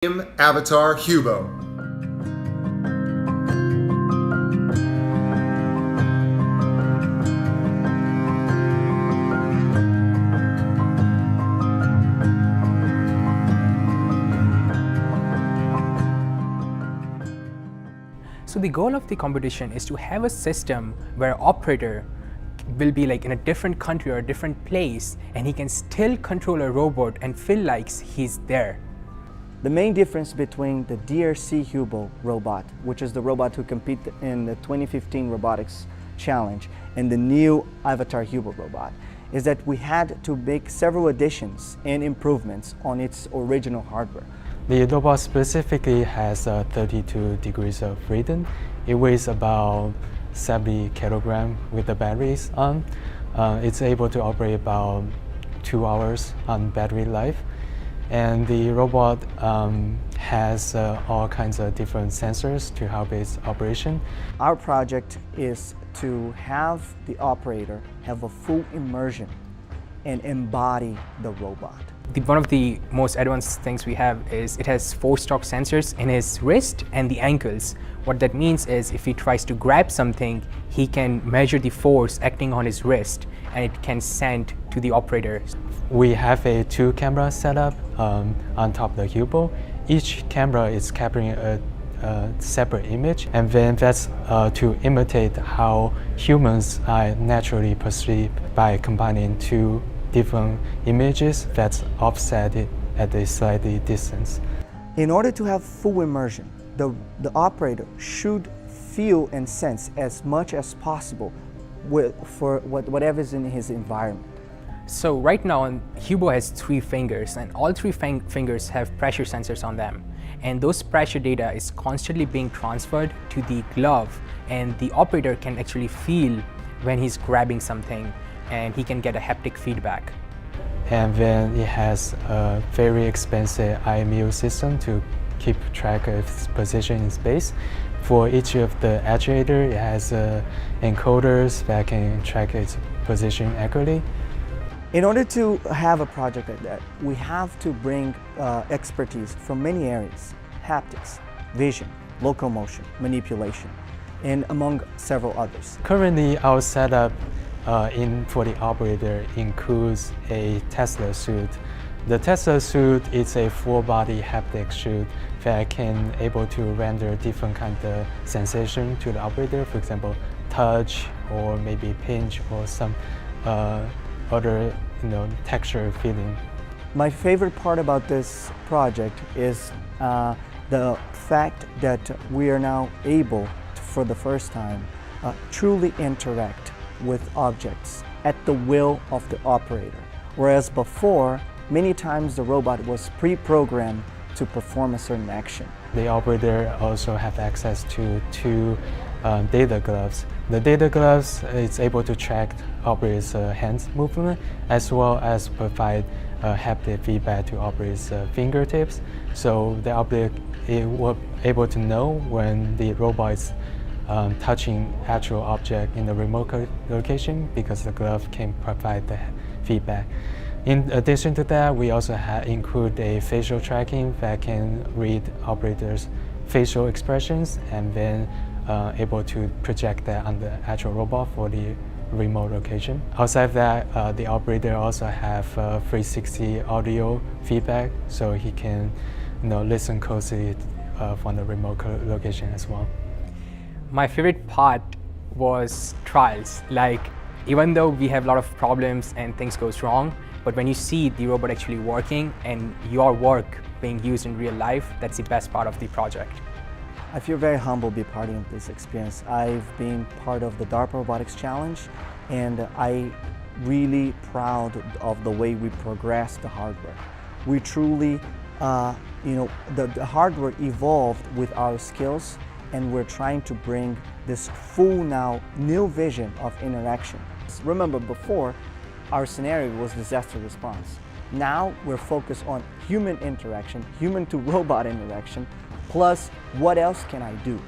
Avatar Hubo. So the goal of the competition is to have a system where an operator will be like in a different country or a different place, and he can still control a robot and feel like he's there. The main difference between the DRC Hubo robot, which is the robot who competed in the 2015 robotics challenge, and the new Avatar Hubo robot, is that we had to make several additions and improvements on its original hardware. The robot specifically has 32 degrees of freedom. It weighs about 70 kilograms with the batteries on. It's able to operate about 2 hours on battery life. And the robot has all kinds of different sensors to help its operation. Our project is to have the operator have a full immersion and embody the robot. One of the most advanced things we have is it has 4 stalk sensors in his wrist and the ankles. What that means is if he tries to grab something, he can measure the force acting on his wrist, and it can send to the operator. We have a 2-camera setup on top of the Hubo. Each camera is capturing a separate image, and then that's to imitate how humans are naturally perceived by combining 2 different images that's offset at a slightly distance. In order to have full immersion, the operator should feel and sense as much as possible for whatever's in his environment. So right now, Hubo has 3 fingers, and all 3 fingers have pressure sensors on them. And those pressure data is constantly being transferred to the glove, and the operator can actually feel when he's grabbing something, and he can get a haptic feedback. And then it has a very expensive IMU system to keep track of its position in space. For each of the actuator, it has encoders that can track its position accurately. In order to have a project like that, we have to bring expertise from many areas: haptics, vision, locomotion, manipulation, and among several others. Currently, our setup for the operator includes a Tesla suit. The Tesla suit is a full-body haptic suit that can able to render different kind of sensation to the operator, for example, touch or maybe pinch or some other texture feeling. My favorite part about this project is the fact that we are now able to, for the first time, truly interact with objects at the will of the operator. Whereas before, many times the robot was pre-programmed to perform a certain action. The operator also have access to 2 data gloves. The data gloves is able to track operator's hand movement as well as provide haptic feedback to operator's fingertips. So the operator will able to know when the robot is touching actual object in the remote location because the glove can provide the feedback. In addition to that, we also include a facial tracking that can read operators' facial expressions and then able to project that on the actual robot for the remote location. Outside of that, the operator also have 360 audio feedback, so he can listen closely from the remote location as well. My favorite part was trials. Like, even though we have a lot of problems and things goes wrong, but when you see the robot actually working and your work being used in real life, that's the best part of the project. I feel very humbled to be part of this experience. I've been part of the DARPA Robotics Challenge, and I really proud of the way we progressed the hardware. We truly, the hardware evolved with our skills, and we're trying to bring this full now new vision of interaction. Remember, before, our scenario was disaster response. Now we're focused on human interaction, human to robot interaction, plus what else can I do?